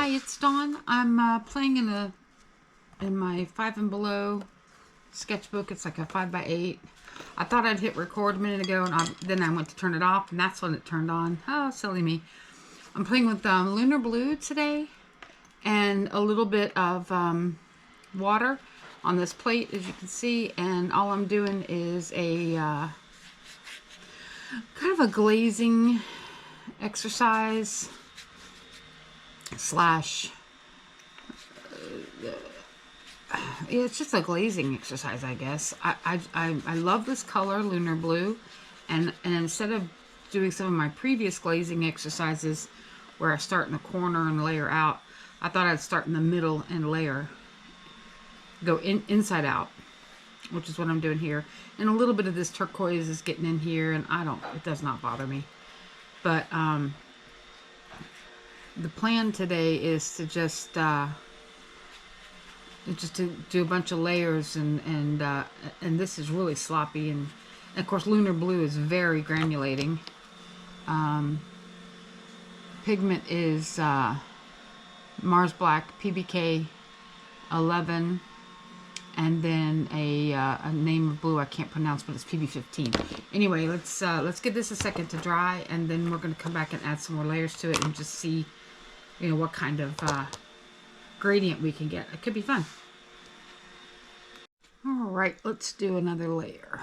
Hi, it's Dawn. I'm playing in my 5 and below sketchbook. It's like a 5x8. I thought I'd hit record a minute ago, and then I went to turn it off, and that's when it turned on. Oh, silly me. I'm playing with Lunar Blue today, and a little bit of water on this plate, as you can see, and all I'm doing is a kind of a glazing exercise slash it's just a glazing exercise, I guess. I love this color, Lunar Blue, and instead of doing some of my previous glazing exercises where I start in the corner and layer out, I thought I'd start in the middle and layer, go inside out, which is what I'm doing here. And a little bit of this turquoise is getting in here, and it does not bother me. But the plan today is to just to do a bunch of layers, and this is really sloppy, and of course Lunar Blue is very granulating. Pigment is Mars Black PBK 11, and then a name of blue I can't pronounce, but it's PB15. Anyway, let's give this a second to dry, and then we're going to come back and add some more layers to it and just see, you know, what kind of gradient we can get. It could be fun. All right, let's do another layer.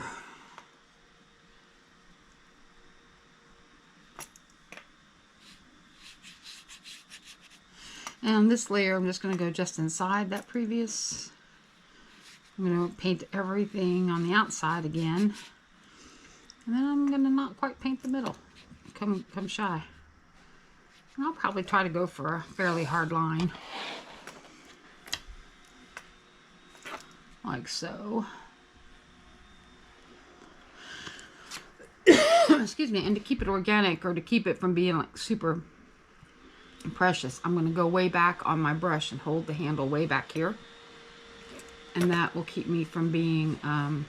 And on this layer, I'm just going to go just inside that previous. I'm going to paint everything on the outside again. And then I'm going to not quite paint the middle. Come shy. And I'll probably try to go for a fairly hard line. Like so. Excuse me. And to keep it organic, or to keep it from being like super precious, I'm going to go way back on my brush and hold the handle way back here. And that will keep me from being, I'm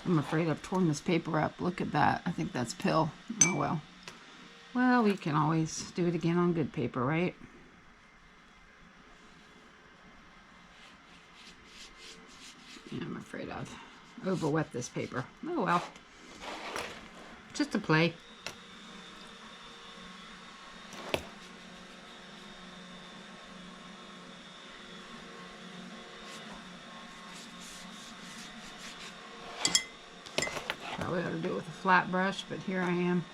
afraid I've torn this paper up. Look at that. I think that's pill. Oh well. Well, we can always do it again on good paper, right? Yeah, I'm afraid I've overwet this paper. Oh well. Just a play. Probably ought to do it with a flat brush, but here I am.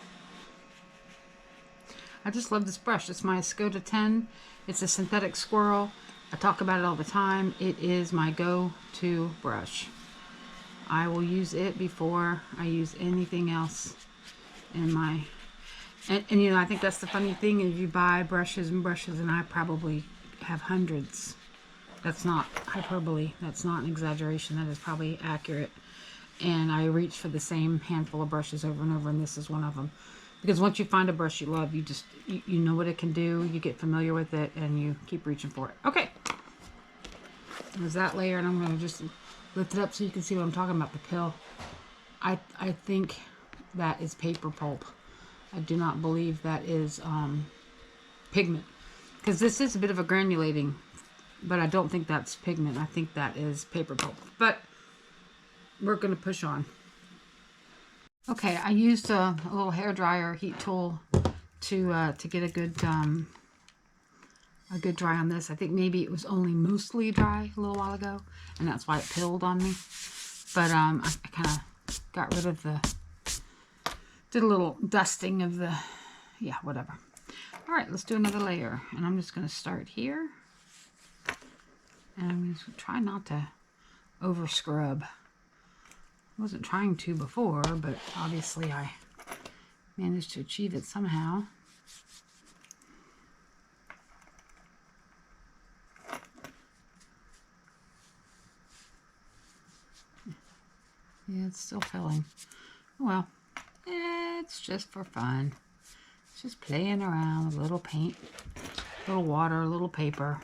I just love this brush. It's my geode 10. It's a synthetic squirrel. I talk about it all the time. It is my go-to brush. I will use it before I use anything else in my... And you know, I think that's the funny thing, is you buy brushes and brushes, and I probably have hundreds. That's not hyperbole. That's not an exaggeration. That is probably accurate. And I reach for the same handful of brushes over and over, and this is one of them. Because once you find a brush you love, you know what it can do, you get familiar with it, and you keep reaching for it. Okay. There's that layer, and I'm going to just lift it up so you can see what I'm talking about, the pill. I think that is paper pulp. I do not believe that is pigment. Because this is a bit of a granulating, but I don't think that's pigment. I think that is paper pulp. But we're going to push on. Okay, I used a little hair dryer heat tool to get a good dry on this. I think maybe it was only mostly dry a little while ago, and that's why it pilled on me. But I kind of got rid of did a little dusting of the, yeah, whatever. All right, let's do another layer, and I'm just going to start here, and I'm going to try not to over scrub. I wasn't trying to before, but obviously I managed to achieve it somehow. Yeah, it's still filling. Oh well, it's just for fun. It's just playing around with a little paint, a little water, a little paper.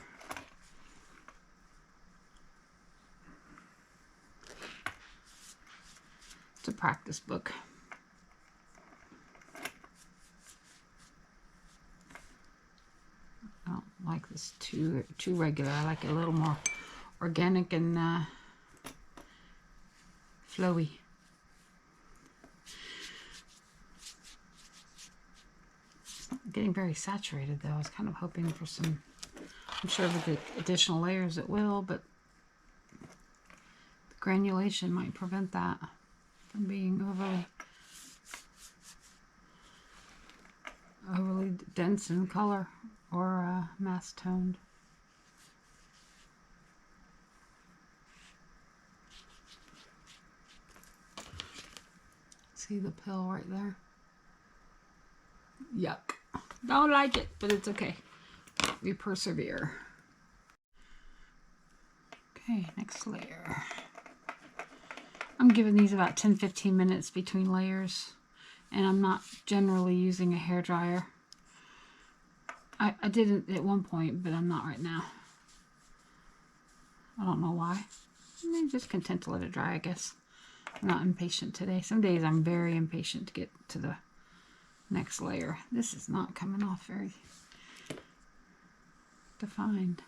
It's a practice book. like this too regular. I like it a little more organic and flowy. It's not getting very saturated though. I was kind of hoping for some, I'm sure with the additional layers it will, but the granulation might prevent that from being overly dense in color or mass toned. See the pill right there? Yuck. Don't like it, but it's okay. We persevere. Okay, next layer. I'm giving these about 10-15 minutes between layers, and I'm not generally using a hairdryer. I did it at one point, but I'm not right now. I don't know why. I'm just content to let it dry, I guess. I'm not impatient today. Some days I'm very impatient to get to the next layer. This is not coming off very defined.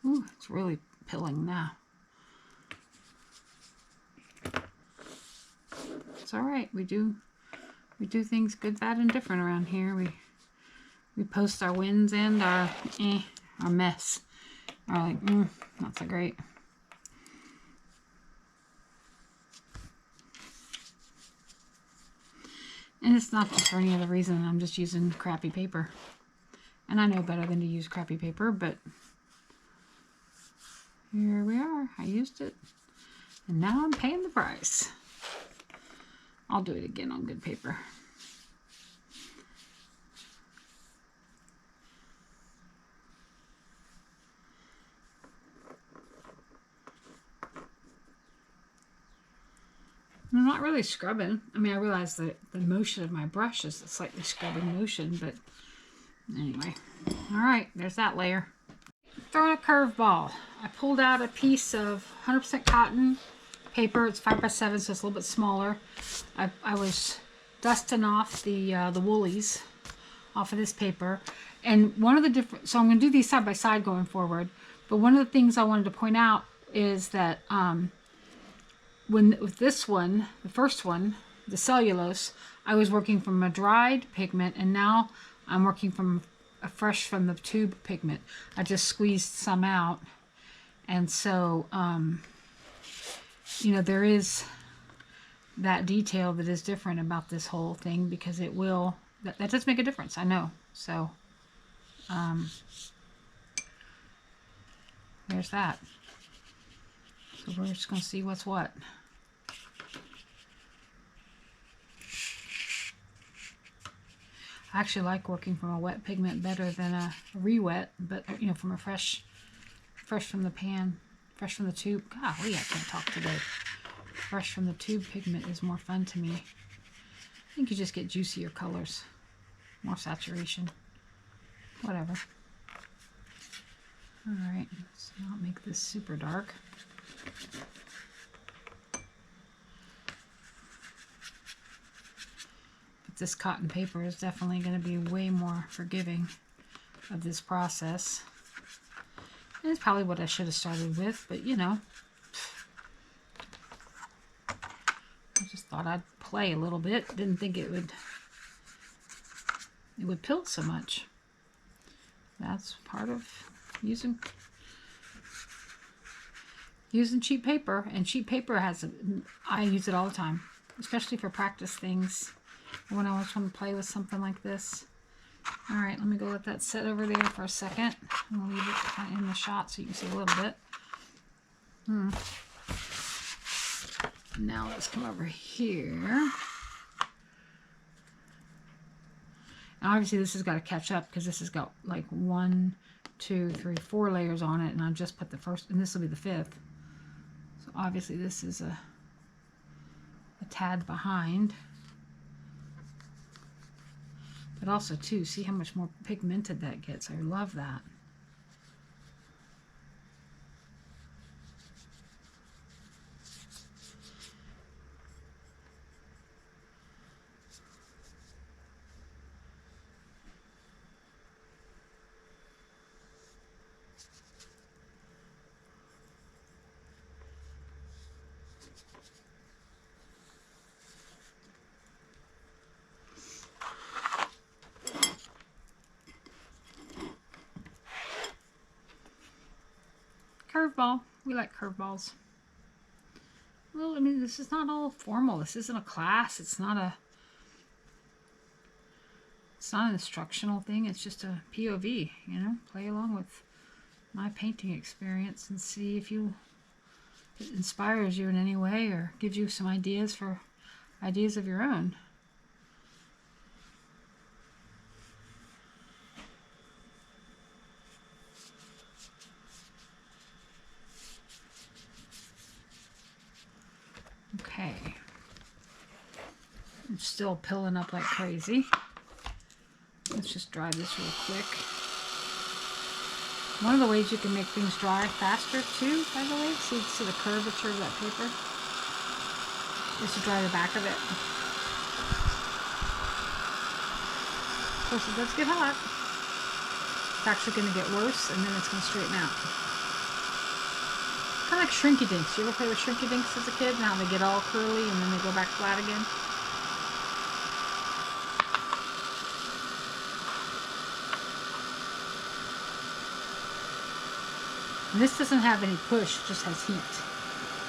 Ooh, it's really pilling now. It's all right. We do things good, bad, and different around here. We post our wins and our mess. Or like, not so great. And it's not just for any other reason. I'm just using crappy paper. And I know better than to use crappy paper, but here we are. I used it. And now I'm paying the price. I'll do it again on good paper. I'm not really scrubbing. I mean, I realize that the motion of my brush is a slightly scrubbing motion, but anyway. All right, there's that layer. Throwing a curveball. I pulled out a piece of 100% cotton paper. It's 5x7, so it's a little bit smaller. I was dusting off the woolies off of this paper, and one of the different. So I'm going to do these side by side going forward. But one of the things I wanted to point out is that with this one, the first one, the cellulose, I was working from a dried pigment, and now I'm working from a fresh from the tube pigment. I just squeezed some out, and so you know, there is that detail that is different about this whole thing, because it will, that does make a difference, I know. So there's that. So we're just going to see what's what. I actually like working from a wet pigment better than a re-wet, but you know, from a fresh from the pan, fresh from the tube. Golly, I can't talk today. Fresh from the tube pigment is more fun to me. I think you just get juicier colors, more saturation, whatever. All right, let's not make this super dark. But this cotton paper is definitely going to be way more forgiving of this process. And it's probably what I should have started with, but you know, I just thought I'd play a little bit. Didn't think it would pill so much. That's part of using cheap paper, and cheap paper I use it all the time, especially for practice things, when I was want to play with something like this. All right, let me go let that sit over there for a second. I'm gonna leave it kind of in the shot so you can see a little bit. Now let's come over here. And obviously this has got to catch up, because this has got like 1, 2, 3, 4 layers on it, and I just put the first, and this will be the 5th. So obviously this is a tad behind. But also too, see how much more pigmented that gets. I love that. curveball. We like curveballs. Well, I mean, this is not all formal. This isn't a class. It's not an instructional thing. It's just a POV, you know? Play along with my painting experience and see if it inspires you in any way or gives you some ideas of your own. Okay. I'm still pilling up like crazy. Let's just dry this real quick. One of the ways you can make things dry faster too, by the way, see the curvature of that paper, is to dry the back of it. Of course, it does get hot. It's actually going to get worse, and then it's going to straighten out. Kind of like shrinky dinks. You ever play with shrinky dinks as a kid? Now they get all curly and then they go back flat again. And this doesn't have any push, it just has heat.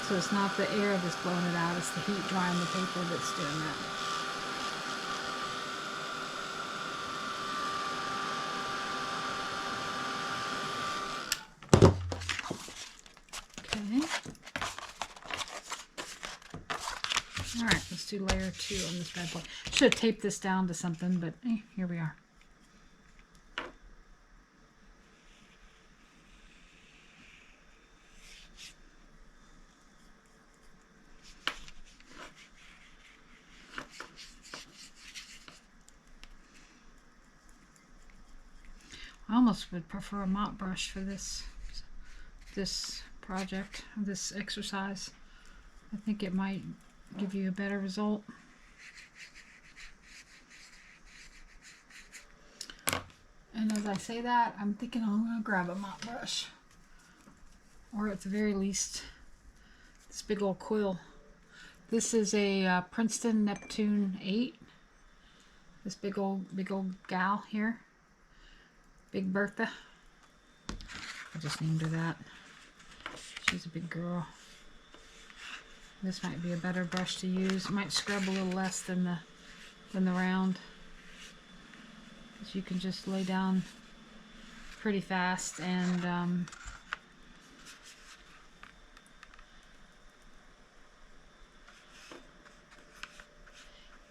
So it's not the air that's blowing it out, it's the heat drying the paper that's doing that. Okay. Alright, let's do layer 2 on this bad boy. Should have taped this down to something, but here we are. I almost would prefer a mop brush for this project, this exercise. I think it might give you a better result. And as I say that, I'm thinking I'm going to grab a mop brush. Or at the very least, this big old quill. This is a Princeton Neptune 8. This big old gal here. Big Bertha. I just named her that. She's a big girl. This might be a better brush to use. It might scrub a little less than the round. Because you can just lay down pretty fast and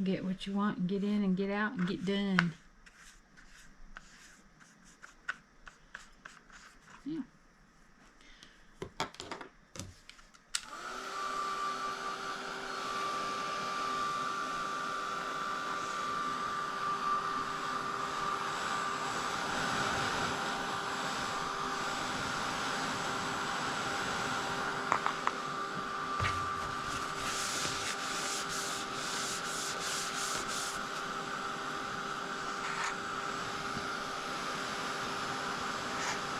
get what you want and get in and get out and get done. Yeah.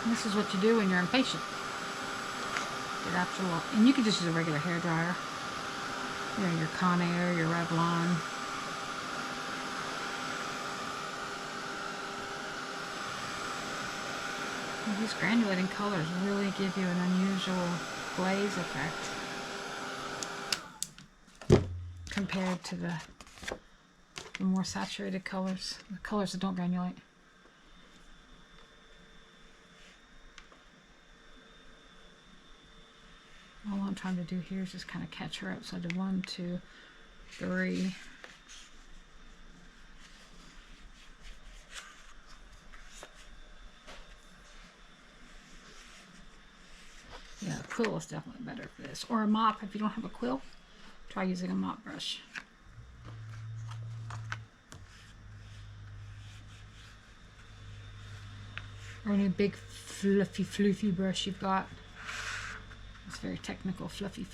This is what you do when you're impatient. Get out your, and you can just use a regular hair dryer. You know, your Conair, your Revlon. And these granulating colors really give you an unusual glaze effect compared to the more saturated colors, the colors that don't granulate. All I'm trying to do here is just kind of catch her up. So I did 1, 2, 3. Yeah, a quill is definitely better for this. Or a mop if you don't have a quill. Try using a mop brush. Or any big fluffy brush you've got. It's very technical, fluffy.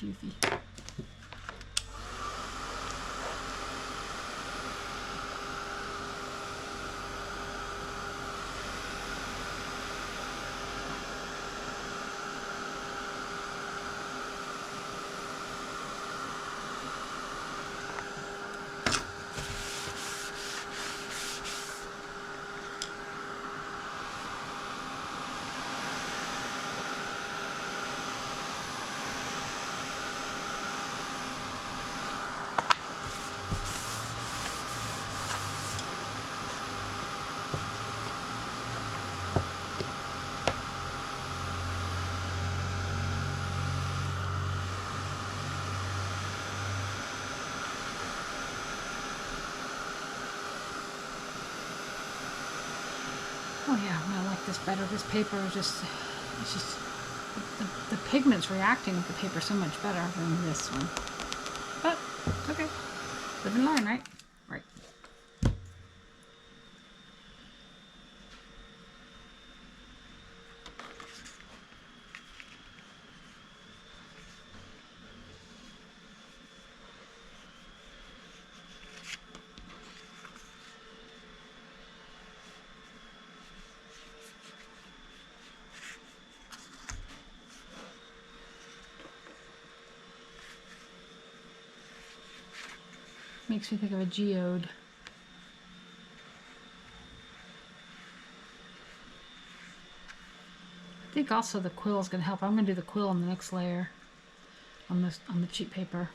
Oh yeah, I like this better. This paper is just, it's just, the pigment's reacting with the paper so much better than this one. But, okay. Live and learn, right? Right. Makes me think of a geode. I think also the quill is going to help. I'm going to do the quill on the next layer on the cheap paper.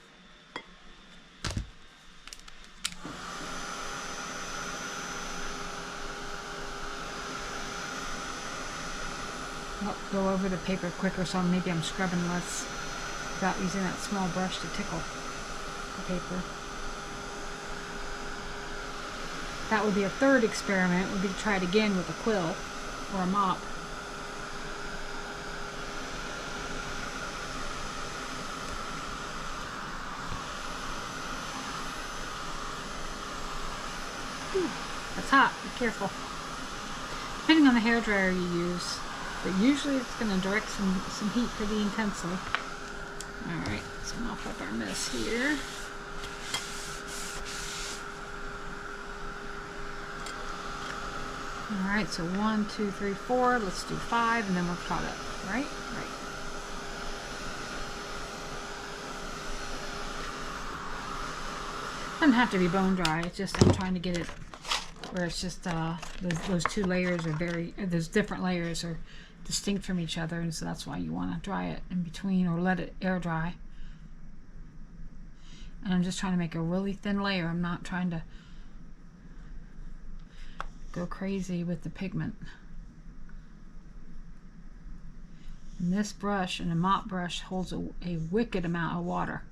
I'll go over the paper quicker, so maybe I'm scrubbing less without using that small brush to tickle the paper. That would be a third experiment, would be to try it again with a quill or a mop. Whew, that's hot, be careful. Depending on the hairdryer you use, but usually it's going to direct some heat pretty intensely. Alright, let's mop up our mess here. Alright, so 1, 2, 3, 4. Let's do 5 and then we're caught up. Right? Right. Doesn't have to be bone dry. It's just I'm trying to get it where it's just those two layers are those different layers are distinct from each other, and so that's why you want to dry it in between or let it air dry. And I'm just trying to make a really thin layer. I'm not trying to go crazy with the pigment. And this brush and a mop brush holds a wicked amount of water.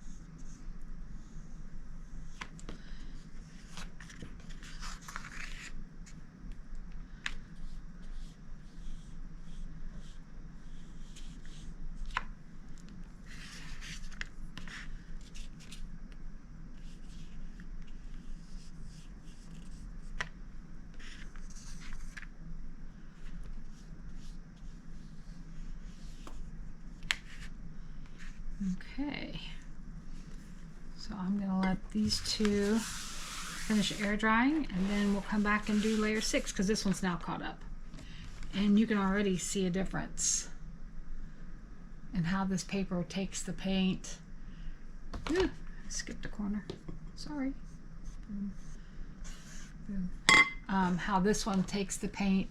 Okay, so I'm going to let these two finish air drying, and then we'll come back and do layer 6 because this one's now caught up. And you can already see a difference in how this paper takes the paint. Ooh, skipped a corner. Sorry. How this one takes the paint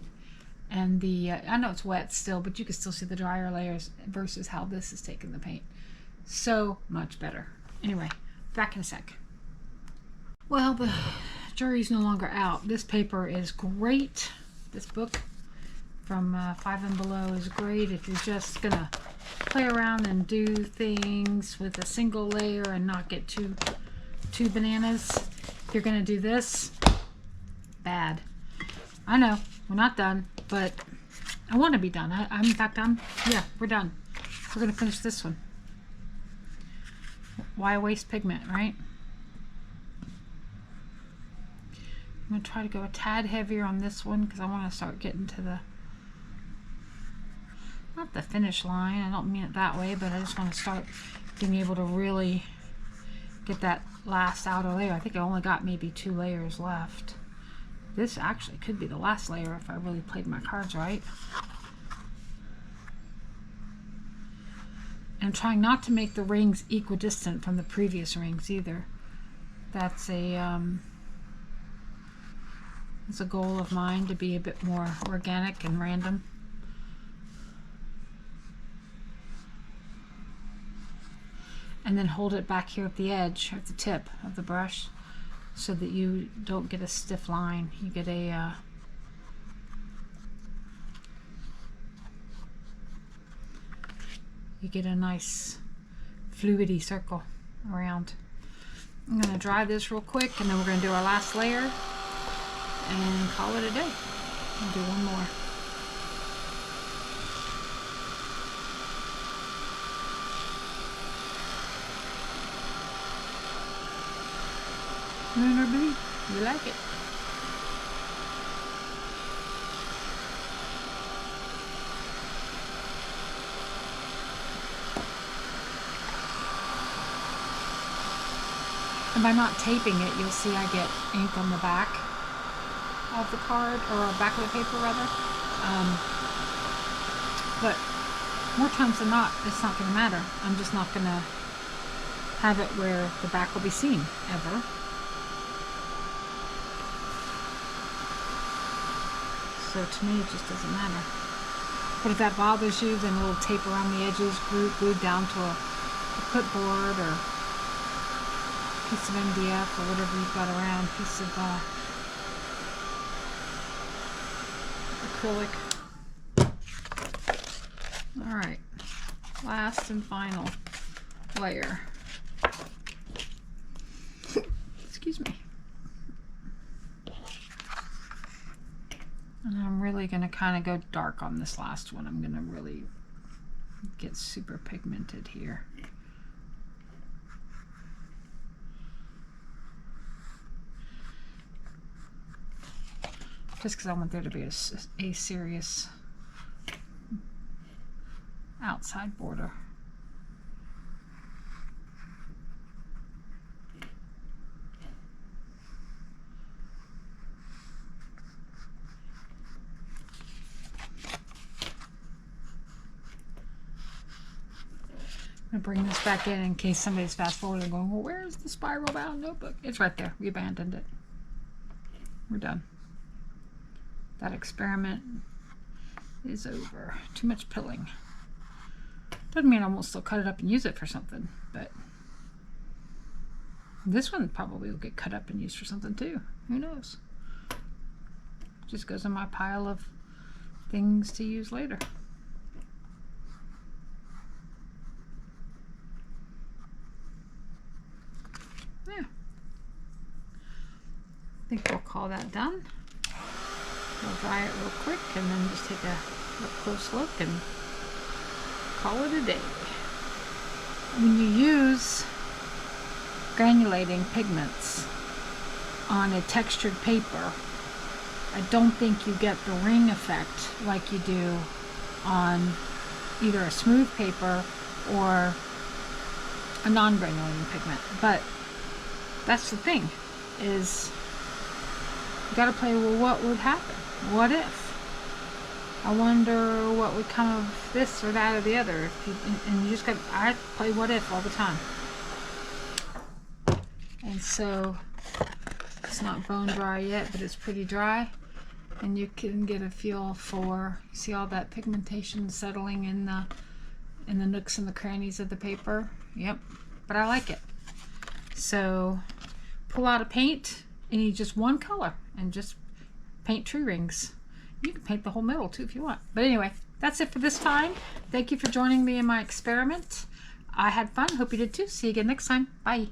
and the, I know it's wet still, but you can still see the drier layers versus how this is taking the paint. So much better. Anyway, back in a sec. Well, the jury's no longer out. This paper is great. This book from 5 and Below is great if you're just gonna play around and do things with a single layer and not get too bananas. If you're gonna do this, bad. I know we're not done, but I want to be done. I'm in fact yeah, we're done. We're gonna finish this one. Why waste pigment, right? I'm going to try to go a tad heavier on this one because I want to start getting to the, not the finish line, I don't mean it that way, but I just want to start being able to really get that last outer layer. I think I only got maybe 2 layers left. This actually could be the last layer if I really played my cards right. And I'm trying not to make the rings equidistant from the previous rings either. That's a goal of mine, to be a bit more organic and random. And then hold it back here at the edge, or at the tip of the brush, so that you don't get a stiff line. You get a nice fluidy circle around. I'm going to dry this real quick and then we're going to do our last layer and call it a day. I'll do one more. Lunar Blue, you like it? And by not taping it, you'll see I get ink on the back of the card, or back of the paper rather. But more times than not, it's not going to matter. I'm just not going to have it where the back will be seen, ever. So to me, it just doesn't matter. But if that bothers you, then a little tape around the edges, glued down to a clipboard or piece of MDF or whatever you've got around, piece of acrylic. Alright, last and final layer. Excuse me. And I'm really going to kind of go dark on this last one. I'm going to really get super pigmented here. Just because I want there to be a serious outside border. I'm going to bring this back in case somebody's fast forwarding going, well, where's the spiral bound notebook? It's right there. We abandoned it. We're done. That experiment is over. Too much pilling. Doesn't mean I won't still cut it up and use it for something, but this one probably will get cut up and used for something too. Who knows? Just goes in my pile of things to use later. Yeah. I think we'll call that done. We'll dry it real quick and then just take a close look and call it a day. When you use granulating pigments on a textured paper, I don't think you get the ring effect like you do on either a smooth paper or a non-granulating pigment. But that's the thing, is you gotta play, well, what would happen? What if? I wonder what would come of this or that or the other. And you just got, I play what if all the time. And so it's not bone dry yet, but it's pretty dry. And you can get a feel for, see all that pigmentation settling in the nooks and the crannies of the paper. Yep, but I like it. So pull out a paint and you just one color and just paint tree rings. You can paint the whole middle too if you want. But anyway, that's it for this time. Thank you for joining me in my experiment. I had fun. Hope you did too. See you again next time. Bye.